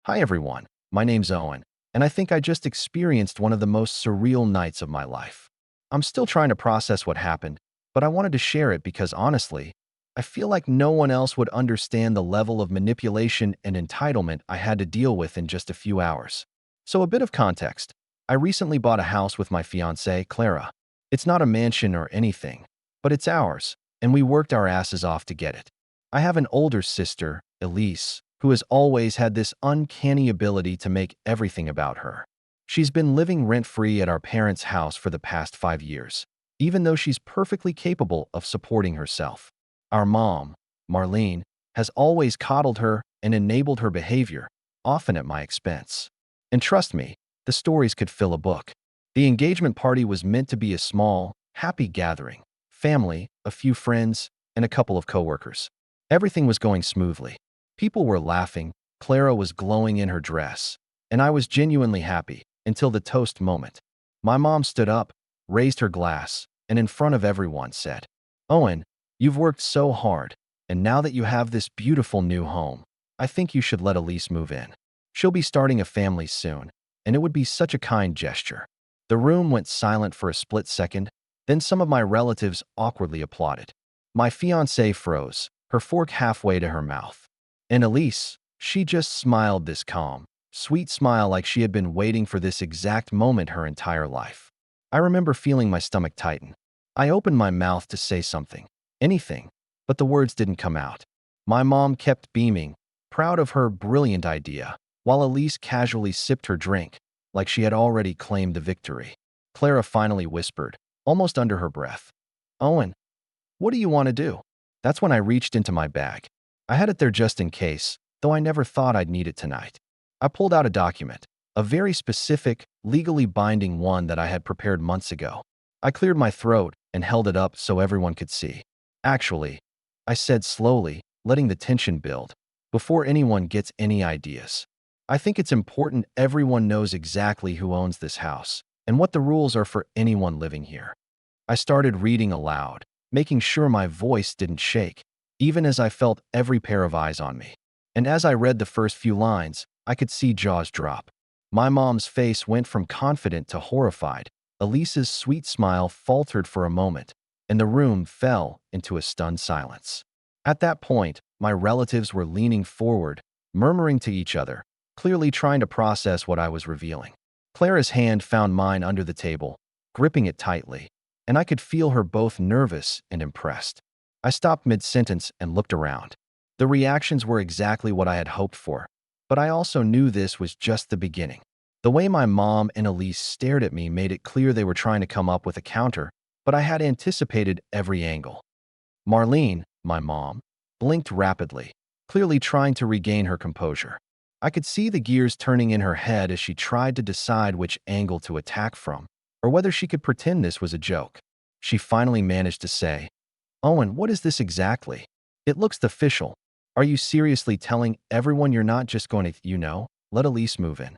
Hi everyone, my name's Owen, and I think I just experienced one of the most surreal nights of my life. I'm still trying to process what happened, but I wanted to share it because honestly, I feel like no one else would understand the level of manipulation and entitlement I had to deal with in just a few hours. So a bit of context. I recently bought a house with my fiancée, Clara. It's not a mansion or anything, but it's ours, and we worked our asses off to get it. I have an older sister, Elise, who has always had this uncanny ability to make everything about her. She's been living rent-free at our parents' house for the past 5 years, even though she's perfectly capable of supporting herself. Our mom, Marlene, has always coddled her and enabled her behavior, often at my expense. And trust me, the stories could fill a book. The engagement party was meant to be a small, happy gathering. Family, a few friends, and a couple of coworkers. Everything was going smoothly. People were laughing, Clara was glowing in her dress, and I was genuinely happy until the toast moment. My mom stood up, raised her glass, and in front of everyone said, "Owen, you've worked so hard, and now that you have this beautiful new home, I think you should let Elise move in. She'll be starting a family soon, and it would be such a kind gesture." The room went silent for a split second, then some of my relatives awkwardly applauded. My fiancée froze, her fork halfway to her mouth. And Elise, she just smiled this calm, sweet smile like she had been waiting for this exact moment her entire life. I remember feeling my stomach tighten. I opened my mouth to say something, anything, but the words didn't come out. My mom kept beaming, proud of her brilliant idea, while Elise casually sipped her drink, like she had already claimed the victory. Clara finally whispered, almost under her breath, "Owen, what do you want to do?" That's when I reached into my bag. I had it there just in case, though I never thought I'd need it tonight. I pulled out a document, a very specific, legally binding one that I had prepared months ago. I cleared my throat and held it up so everyone could see. "Actually," I said slowly, letting the tension build, "before anyone gets any ideas, I think it's important everyone knows exactly who owns this house and what the rules are for anyone living here." I started reading aloud, making sure my voice didn't shake, even as I felt every pair of eyes on me. And as I read the first few lines, I could see jaws drop. My mom's face went from confident to horrified. Elise's sweet smile faltered for a moment, and the room fell into a stunned silence. At that point, my relatives were leaning forward, murmuring to each other, clearly trying to process what I was revealing. Clara's hand found mine under the table, gripping it tightly, and I could feel her both nervous and impressed. I stopped mid-sentence and looked around. The reactions were exactly what I had hoped for, but I also knew this was just the beginning. The way my mom and Elise stared at me made it clear they were trying to come up with a counter, but I had anticipated every angle. Marlene, my mom, blinked rapidly, clearly trying to regain her composure. I could see the gears turning in her head as she tried to decide which angle to attack from, or whether she could pretend this was a joke. She finally managed to say, "Owen, what is this exactly? It looks official. Are you seriously telling everyone you're not just going to, let Elise move in?"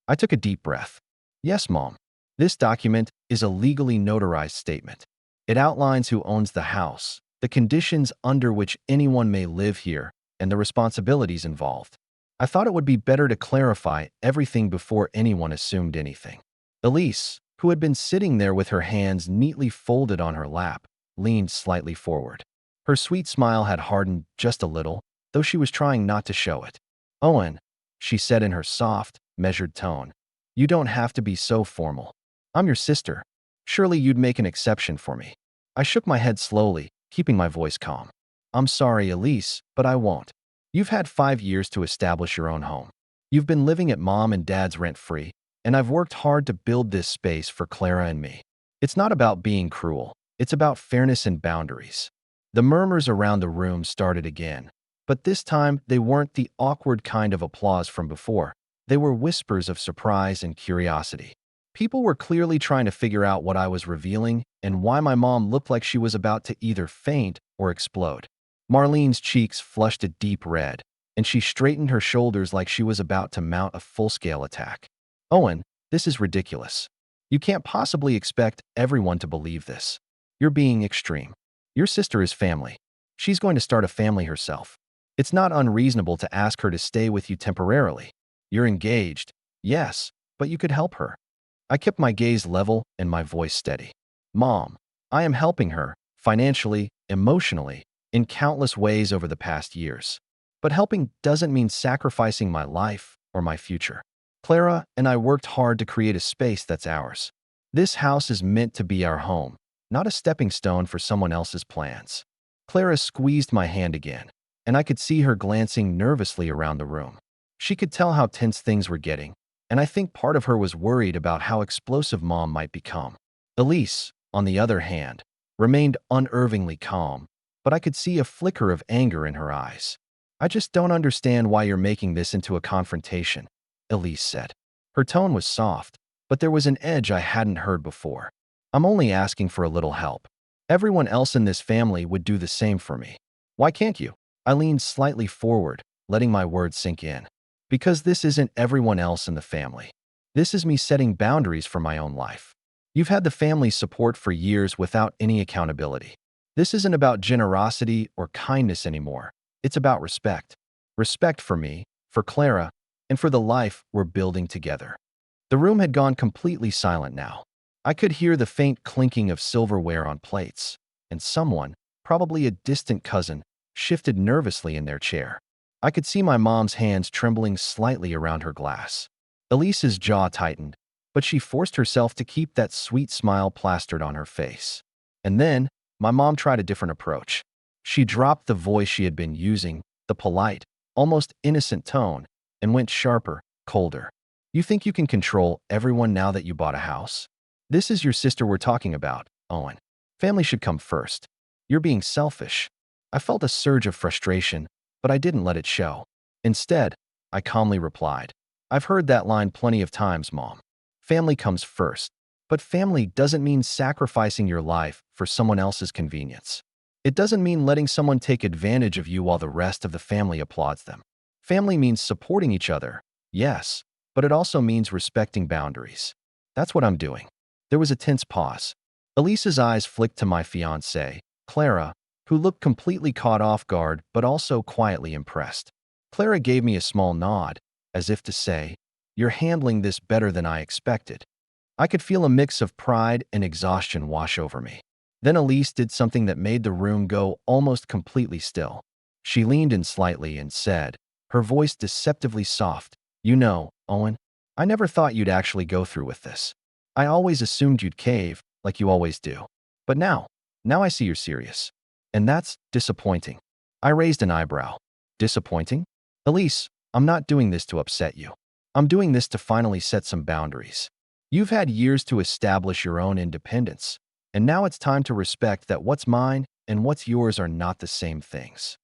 I took a deep breath. "Yes, Mom. This document is a legally notarized statement. It outlines who owns the house, the conditions under which anyone may live here, and the responsibilities involved. I thought it would be better to clarify everything before anyone assumed anything." Elise, who had been sitting there with her hands neatly folded on her lap, leaned slightly forward. Her sweet smile had hardened just a little, though she was trying not to show it. "Owen," she said in her soft, measured tone, "you don't have to be so formal. I'm your sister. Surely you'd make an exception for me." I shook my head slowly, keeping my voice calm. "I'm sorry, Elise, but I won't. You've had 5 years to establish your own home. You've been living at Mom and Dad's rent-free, and I've worked hard to build this space for Clara and me. It's not about being cruel. It's about fairness and boundaries." The murmurs around the room started again, but this time they weren't the awkward kind of applause from before. They were whispers of surprise and curiosity. People were clearly trying to figure out what I was revealing and why my mom looked like she was about to either faint or explode. Marlene's cheeks flushed a deep red, and she straightened her shoulders like she was about to mount a full-scale attack. "Owen, this is ridiculous. You can't possibly expect everyone to believe this. You're being extreme. Your sister is family. She's going to start a family herself. It's not unreasonable to ask her to stay with you temporarily. You're engaged. Yes, but you could help her. I kept my gaze level and my voice steady. Mom, I am helping her, financially, emotionally, in countless ways over the past years. But helping doesn't mean sacrificing my life or my future. Clara and I worked hard to create a space that's ours. This house is meant to be our home, not a stepping stone for someone else's plans. Clara squeezed my hand again, and I could see her glancing nervously around the room. She could tell how tense things were getting, and I think part of her was worried about how explosive Mom might become. Elise, on the other hand, remained unervingly calm, but I could see a flicker of anger in her eyes. I just don't understand why you're making this into a confrontation, Elise said. Her tone was soft, but there was an edge I hadn't heard before. I'm only asking for a little help. Everyone else in this family would do the same for me. Why can't you? I leaned slightly forward, letting my words sink in. Because this isn't everyone else in the family. This is me setting boundaries for my own life. You've had the family's support for years without any accountability. This isn't about generosity or kindness anymore. It's about respect. Respect for me, for Clara, and for the life we're building together. The room had gone completely silent now. I could hear the faint clinking of silverware on plates, and someone, probably a distant cousin, shifted nervously in their chair. I could see my mom's hands trembling slightly around her glass. Elise's jaw tightened, but she forced herself to keep that sweet smile plastered on her face. And then, my mom tried a different approach. She dropped the voice she had been using, the polite, almost innocent tone, and went sharper, colder. You think you can control everyone now that you bought a house? This is your sister we're talking about, Owen. Family should come first. You're being selfish. I felt a surge of frustration, but I didn't let it show. Instead, I calmly replied, I've heard that line plenty of times, Mom. Family comes first, but family doesn't mean sacrificing your life for someone else's convenience. It doesn't mean letting someone take advantage of you while the rest of the family applauds them. Family means supporting each other, yes, but it also means respecting boundaries. That's what I'm doing. There was a tense pause. Elise's eyes flicked to my fiancée, Clara, who looked completely caught off guard but also quietly impressed. Clara gave me a small nod, as if to say, You're handling this better than I expected. I could feel a mix of pride and exhaustion wash over me. Then Elise did something that made the room go almost completely still. She leaned in slightly and said, her voice deceptively soft, You know, Owen, I never thought you'd actually go through with this. I always assumed you'd cave, like you always do. But now I see you're serious. And that's disappointing. I raised an eyebrow. Disappointing? Elise, I'm not doing this to upset you. I'm doing this to finally set some boundaries. You've had years to establish your own independence, and now it's time to respect that what's mine and what's yours are not the same things.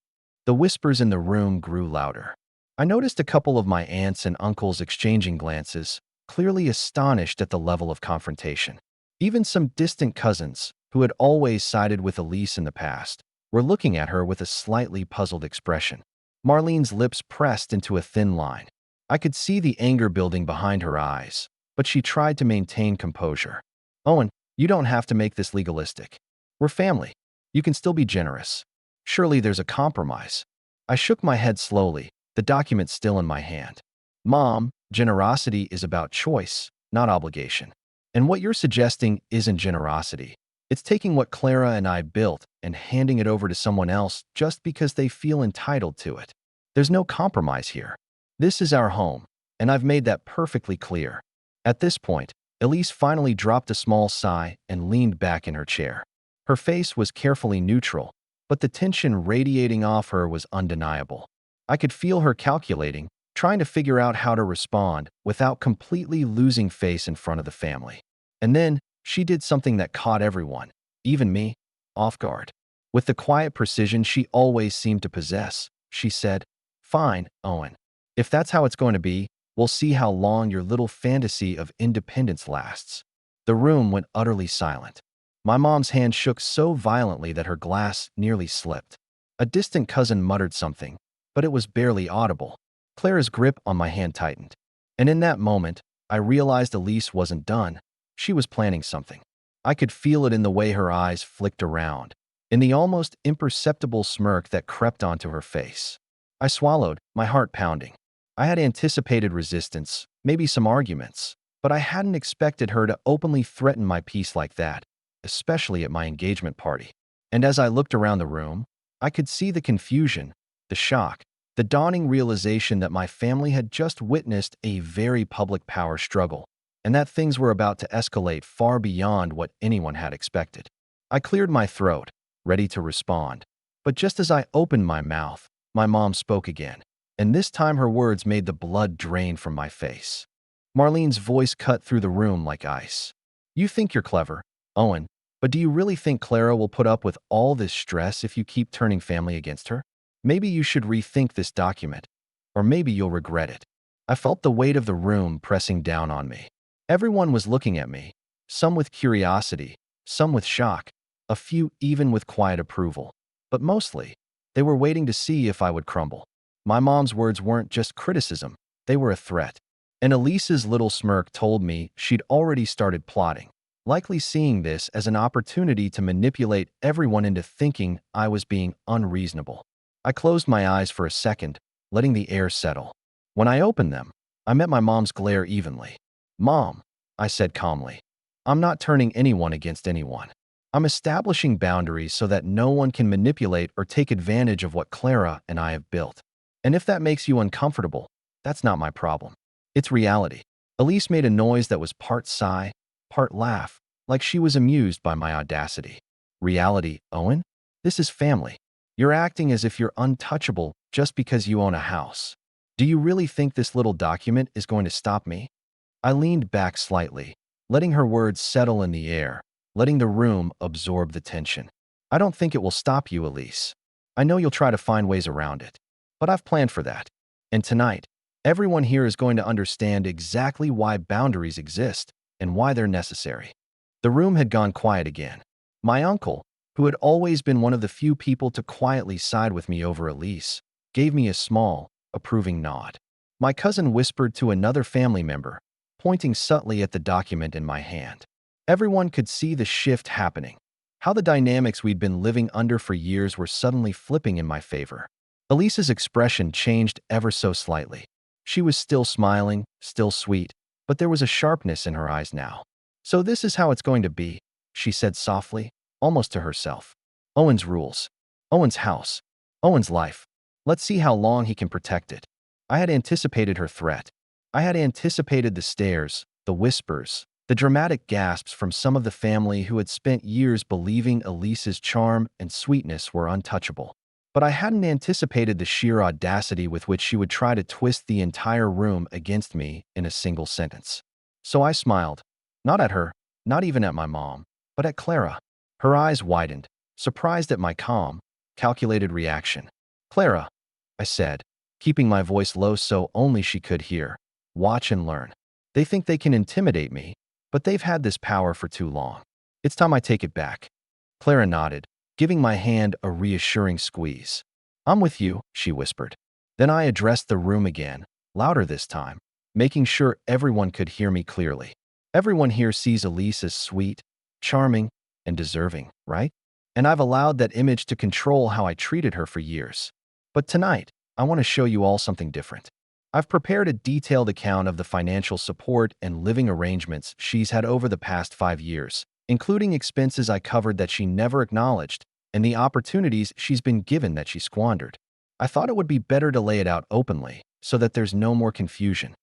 The whispers in the room grew louder. I noticed a couple of my aunts and uncles exchanging glances, clearly astonished at the level of confrontation. Even some distant cousins, who had always sided with Elise in the past, were looking at her with a slightly puzzled expression. Marlene's lips pressed into a thin line. I could see the anger building behind her eyes, but she tried to maintain composure. Owen, you don't have to make this legalistic. We're family. You can still be generous. Surely there's a compromise. I shook my head slowly, the document still in my hand. Mom, generosity is about choice, not obligation. And what you're suggesting isn't generosity. It's taking what Clara and I built and handing it over to someone else just because they feel entitled to it. There's no compromise here. This is our home, and I've made that perfectly clear. At this point, Elise finally dropped a small sigh and leaned back in her chair. Her face was carefully neutral, but the tension radiating off her was undeniable. I could feel her calculating, trying to figure out how to respond without completely losing face in front of the family. And then, she did something that caught everyone, even me, off guard. With the quiet precision she always seemed to possess, she said, Fine, Owen. If that's how it's going to be, we'll see how long your little fantasy of independence lasts. The room went utterly silent. My mom's hand shook so violently that her glass nearly slipped. A distant cousin muttered something, but it was barely audible. Clara's grip on my hand tightened. And in that moment, I realized Elise wasn't done. She was planning something. I could feel it in the way her eyes flicked around, in the almost imperceptible smirk that crept onto her face. I swallowed, my heart pounding. I had anticipated resistance, maybe some arguments, but I hadn't expected her to openly threaten my peace like that, especially at my engagement party. And as I looked around the room, I could see the confusion, the shock, the dawning realization that my family had just witnessed a very public power struggle, and that things were about to escalate far beyond what anyone had expected. I cleared my throat, ready to respond. But just as I opened my mouth, my mom spoke again, and this time her words made the blood drain from my face. Marlene's voice cut through the room like ice. "You think you're clever, Owen, but do you really think Clara will put up with all this stress if you keep turning family against her? Maybe you should rethink this document, or maybe you'll regret it." I felt the weight of the room pressing down on me. Everyone was looking at me, some with curiosity, some with shock, a few even with quiet approval. But mostly, they were waiting to see if I would crumble. My mom's words weren't just criticism, they were a threat. And Elise's little smirk told me she'd already started plotting, likely seeing this as an opportunity to manipulate everyone into thinking I was being unreasonable. I closed my eyes for a second, letting the air settle. When I opened them, I met my mom's glare evenly. "Mom," I said calmly, "I'm not turning anyone against anyone. I'm establishing boundaries so that no one can manipulate or take advantage of what Clara and I have built. And if that makes you uncomfortable, that's not my problem. It's reality." Elise made a noise that was part sigh, part laugh, like she was amused by my audacity. "Reality, Owen? This is family. You're acting as if you're untouchable just because you own a house. Do you really think this little document is going to stop me?" I leaned back slightly, letting her words settle in the air, letting the room absorb the tension. "I don't think it will stop you, Elise. I know you'll try to find ways around it, but I've planned for that. And tonight, everyone here is going to understand exactly why boundaries exist and why they're necessary." The room had gone quiet again. My uncle, who had always been one of the few people to quietly side with me over Elise, gave me a small, approving nod. My cousin whispered to another family member, pointing subtly at the document in my hand. Everyone could see the shift happening, how the dynamics we'd been living under for years were suddenly flipping in my favor. Elise's expression changed ever so slightly. She was still smiling, still sweet, but there was a sharpness in her eyes now. "So this is how it's going to be," she said softly, almost to herself. "Owen's rules. Owen's house. Owen's life. Let's see how long he can protect it." I had anticipated her threat. I had anticipated the stares, the whispers, the dramatic gasps from some of the family who had spent years believing Elise's charm and sweetness were untouchable. But I hadn't anticipated the sheer audacity with which she would try to twist the entire room against me in a single sentence. So I smiled, not at her, not even at my mom, but at Clara. Her eyes widened, surprised at my calm, calculated reaction. "Clara," I said, keeping my voice low so only she could hear, "watch and learn. They think they can intimidate me, but they've had this power for too long. It's time I take it back." Clara nodded, giving my hand a reassuring squeeze. "I'm with you," she whispered. Then I addressed the room again, louder this time, making sure everyone could hear me clearly. "Everyone here sees Elise as sweet, charming, and deserving, right? And I've allowed that image to control how I treated her for years. But tonight, I want to show you all something different. I've prepared a detailed account of the financial support and living arrangements she's had over the past 5 years, including expenses I covered that she never acknowledged and the opportunities she's been given that she squandered. I thought it would be better to lay it out openly so that there's no more confusion."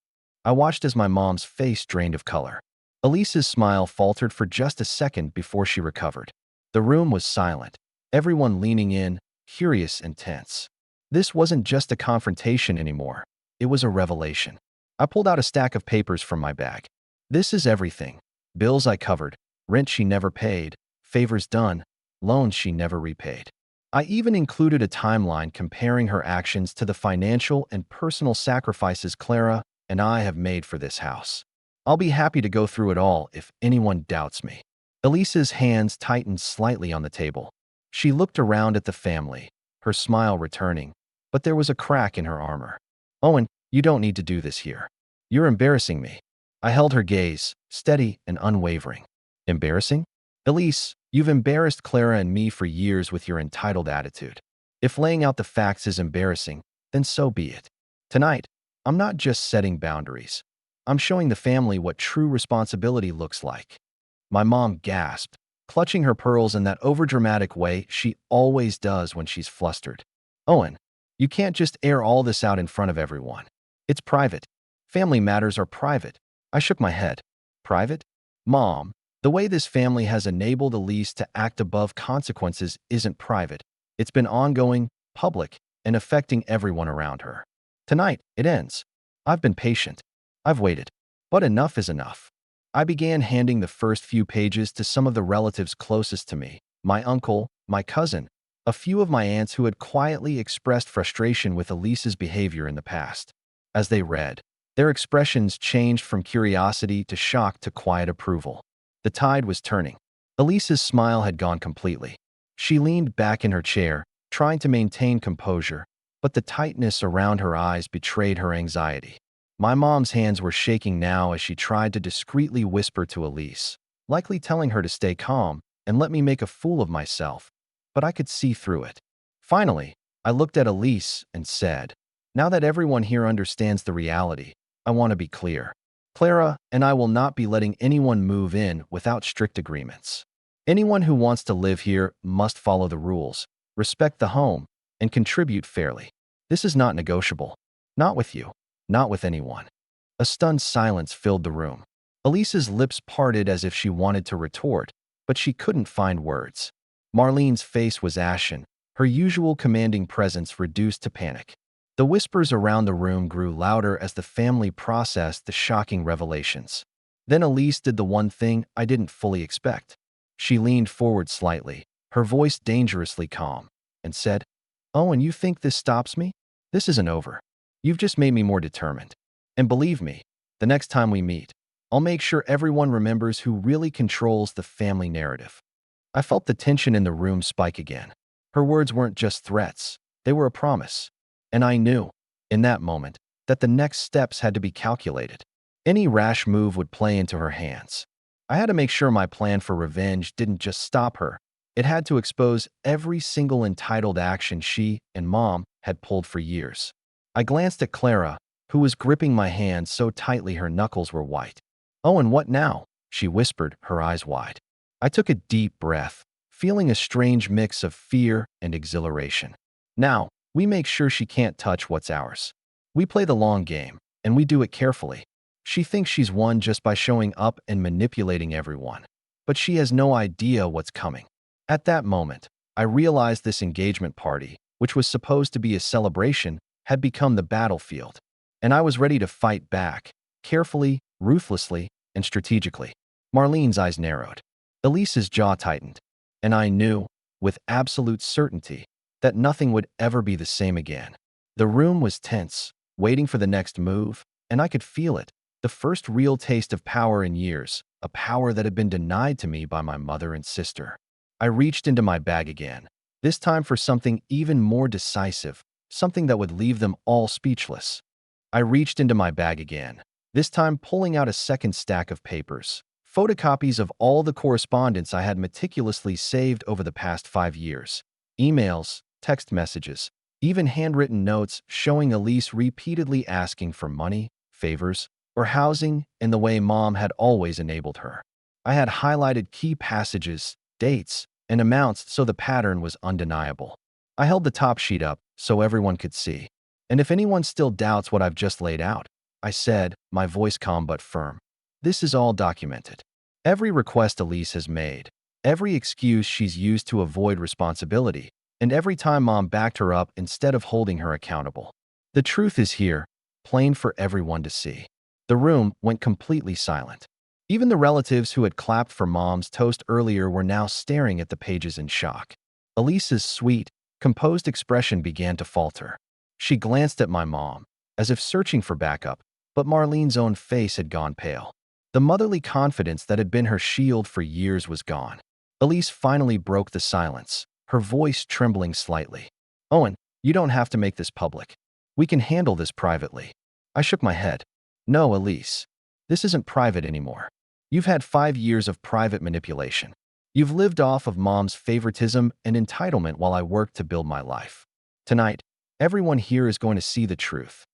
I watched as my mom's face drained of color. Elise's smile faltered for just a second before she recovered. The room was silent, everyone leaning in, curious and tense. This wasn't just a confrontation anymore. It was a revelation. I pulled out a stack of papers from my bag. "This is everything. Bills I covered, rent she never paid, favors done, loans she never repaid." I even included a timeline comparing her actions to the financial and personal sacrifices Clara and I have made for this house. I'll be happy to go through it all if anyone doubts me. Elise's hands tightened slightly on the table. She looked around at the family, her smile returning, but there was a crack in her armor. "Owen, you don't need to do this here. You're embarrassing me." I held her gaze, steady and unwavering. "Embarrassing? Elise, you've embarrassed Clara and me for years with your entitled attitude. If laying out the facts is embarrassing, then so be it. Tonight, I'm not just setting boundaries. I'm showing the family what true responsibility looks like. My mom gasped, clutching her pearls in that overdramatic way she always does when she's flustered. Owen, you can't just air all this out in front of everyone. It's private. Family matters are private. I shook my head. Private? Mom, the way this family has enabled Elise to act above consequences isn't private. It's been ongoing, public, and affecting everyone around her. Tonight, it ends. I've been patient. I've waited. But enough is enough. I began handing the first few pages to some of the relatives closest to me, my uncle, my cousin, a few of my aunts who had quietly expressed frustration with Elise's behavior in the past. As they read, their expressions changed from curiosity to shock to quiet approval. The tide was turning. Elise's smile had gone completely. She leaned back in her chair, trying to maintain composure, but the tightness around her eyes betrayed her anxiety. My mom's hands were shaking now as she tried to discreetly whisper to Elise, likely telling her to stay calm and let me make a fool of myself, but I could see through it. Finally, I looked at Elise and said, "Now that everyone here understands the reality, I want to be clear. Clara and I will not be letting anyone move in without strict agreements. Anyone who wants to live here must follow the rules, respect the home, and contribute fairly. This is not negotiable. Not with you. Not with anyone." A stunned silence filled the room. Elise's lips parted as if she wanted to retort, but she couldn't find words. Marlene's face was ashen, her usual commanding presence reduced to panic. The whispers around the room grew louder as the family processed the shocking revelations. Then Elise did the one thing I didn't fully expect. She leaned forward slightly, her voice dangerously calm, and said, "Owen, you think this stops me? This isn't over. You've just made me more determined. And believe me, the next time we meet, I'll make sure everyone remembers who really controls the family narrative." I felt the tension in the room spike again. Her words weren't just threats, they were a promise. And I knew, in that moment, that the next steps had to be calculated. Any rash move would play into her hands. I had to make sure my plan for revenge didn't just stop her. It had to expose every single entitled action she and Mom had pulled for years. I glanced at Clara, who was gripping my hand so tightly her knuckles were white. "Oh, and what now?" she whispered, her eyes wide. I took a deep breath, feeling a strange mix of fear and exhilaration. "Now, we make sure she can't touch what's ours. We play the long game, and we do it carefully. She thinks she's won just by showing up and manipulating everyone, but she has no idea what's coming." At that moment, I realized this engagement party, which was supposed to be a celebration, had become the battlefield, and I was ready to fight back, carefully, ruthlessly, and strategically. Marlene's eyes narrowed. Elise's jaw tightened, and I knew, with absolute certainty, that nothing would ever be the same again. The room was tense, waiting for the next move, and I could feel it, the first real taste of power in years, a power that had been denied to me by my mother and sister. I reached into my bag again, this time for something even more decisive, something that would leave them all speechless. I reached into my bag again, this time pulling out a second stack of papers, photocopies of all the correspondence I had meticulously saved over the past 5 years. Emails, text messages, even handwritten notes showing Elise repeatedly asking for money, favors, or housing in the way Mom had always enabled her. I had highlighted key passages, dates, and amounts so the pattern was undeniable. I held the top sheet up so everyone could see. "And if anyone still doubts what I've just laid out," I said, my voice calm but firm, "this is all documented. Every request Elise has made, every excuse she's used to avoid responsibility, and every time Mom backed her up instead of holding her accountable. The truth is here, plain for everyone to see." The room went completely silent. Even the relatives who had clapped for Mom's toast earlier were now staring at the pages in shock. Elise's sweet, composed expression began to falter. She glanced at my mom, as if searching for backup, but Marlene's own face had gone pale. The motherly confidence that had been her shield for years was gone. Elise finally broke the silence, her voice trembling slightly. "Owen, you don't have to make this public. We can handle this privately." I shook my head. "No, Elise. This isn't private anymore. You've had 5 years of private manipulation. You've lived off of Mom's favoritism and entitlement while I worked to build my life. Tonight, everyone here is going to see the truth.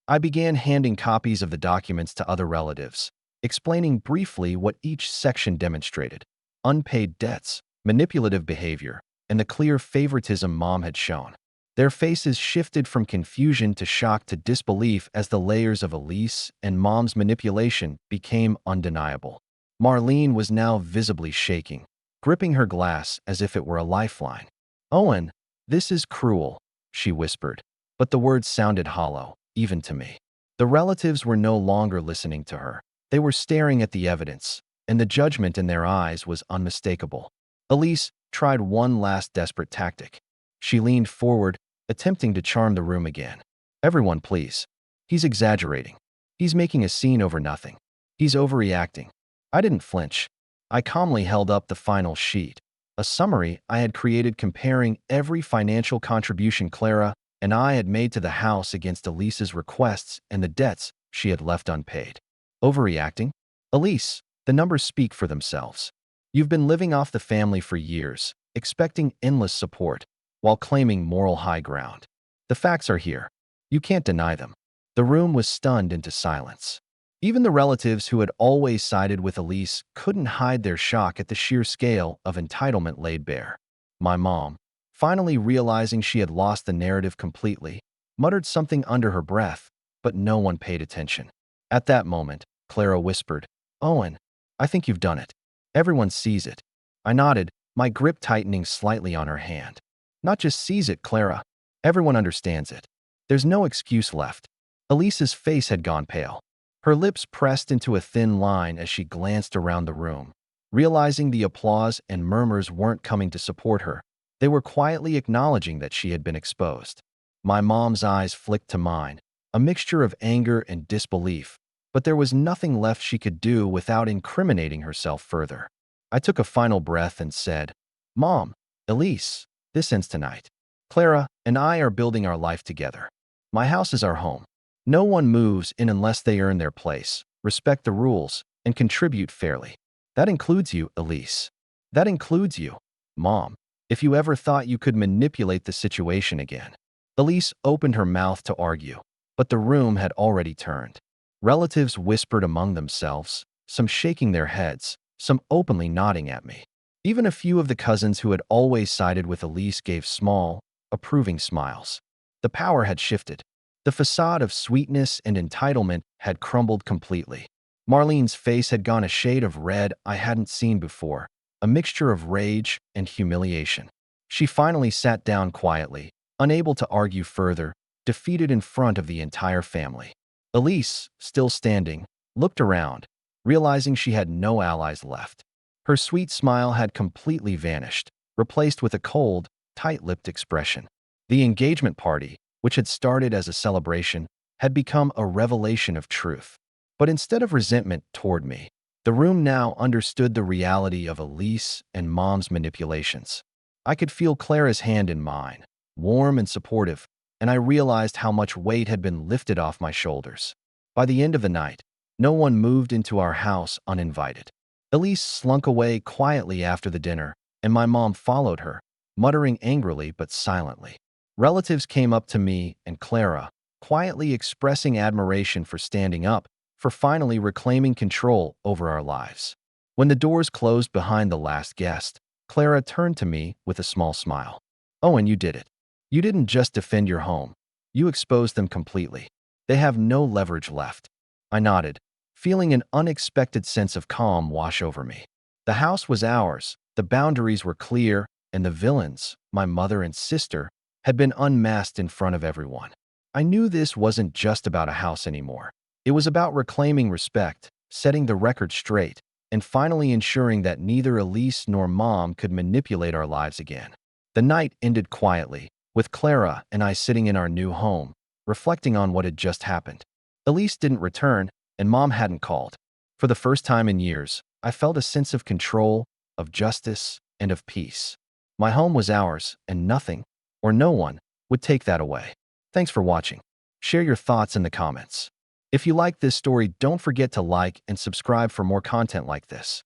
I began handing copies of the documents to other relatives, explaining briefly what each section demonstrated: unpaid debts, manipulative behavior, and the clear favoritism Mom had shown. Their faces shifted from confusion to shock to disbelief as the layers of Elise and Mom's manipulation became undeniable. Marlene was now visibly shaking, gripping her glass as if it were a lifeline. "Owen, this is cruel," she whispered, but the words sounded hollow, even to me. The relatives were no longer listening to her. They were staring at the evidence, and the judgment in their eyes was unmistakable. Elise tried one last desperate tactic. She leaned forward, attempting to charm the room again. "Everyone, please. He's exaggerating. He's making a scene over nothing. He's overreacting." I didn't flinch. I calmly held up the final sheet, a summary I had created comparing every financial contribution Clara and I had made to the house against Elise's requests and the debts she had left unpaid. Overreacting? Elise, the numbers speak for themselves. You've been living off the family for years, expecting endless support, while claiming moral high ground. The facts are here. You can't deny them. The room was stunned into silence. Even the relatives who had always sided with Elise couldn't hide their shock at the sheer scale of entitlement laid bare. My mom, finally realizing she had lost the narrative completely, muttered something under her breath, but no one paid attention. At that moment, Clara whispered, "Owen, I think you've done it. Everyone sees it." I nodded, my grip tightening slightly on her hand. "Not just sees it, Clara. Everyone understands it. There's no excuse left." Elise's face had gone pale. Her lips pressed into a thin line as she glanced around the room. Realizing the applause and murmurs weren't coming to support her, they were quietly acknowledging that she had been exposed. My mom's eyes flicked to mine, a mixture of anger and disbelief, but there was nothing left she could do without incriminating herself further. I took a final breath and said, "Mom, Elise, this ends tonight. Clara and I are building our life together. My house is our home. No one moves in unless they earn their place, respect the rules, and contribute fairly. That includes you, Elise. That includes you, Mom, if you ever thought you could manipulate the situation again." Elise opened her mouth to argue, but the room had already turned. Relatives whispered among themselves, some shaking their heads, some openly nodding at me. Even a few of the cousins who had always sided with Elise gave small, approving smiles. The power had shifted. The facade of sweetness and entitlement had crumbled completely. Marlene's face had gone a shade of red I hadn't seen before, a mixture of rage and humiliation. She finally sat down quietly, unable to argue further, defeated in front of the entire family. Elise, still standing, looked around, realizing she had no allies left. Her sweet smile had completely vanished, replaced with a cold, tight-lipped expression. The engagement party, which had started as a celebration, had become a revelation of truth. But instead of resentment toward me, the room now understood the reality of Elise and Mom's manipulations. I could feel Clara's hand in mine, warm and supportive, and I realized how much weight had been lifted off my shoulders. By the end of the night, no one moved into our house uninvited. Elise slunk away quietly after the dinner, and my mom followed her, muttering angrily but silently. Relatives came up to me and Clara, quietly expressing admiration for standing up, for finally reclaiming control over our lives. When the doors closed behind the last guest, Clara turned to me with a small smile. "Owen, you did it. You didn't just defend your home. You exposed them completely. They have no leverage left." I nodded, feeling an unexpected sense of calm wash over me. The house was ours, the boundaries were clear, and the villains, my mother and sister, had been unmasked in front of everyone. I knew this wasn't just about a house anymore. It was about reclaiming respect, setting the record straight, and finally ensuring that neither Elise nor Mom could manipulate our lives again. The night ended quietly, with Clara and I sitting in our new home, reflecting on what had just happened. Elise didn't return, and Mom hadn't called. For the first time in years, I felt a sense of control, of justice, and of peace. My home was ours, and nothing, or no one, would take that away. Thanks for watching. Share your thoughts in the comments. If you like this story, don't forget to like and subscribe for more content like this.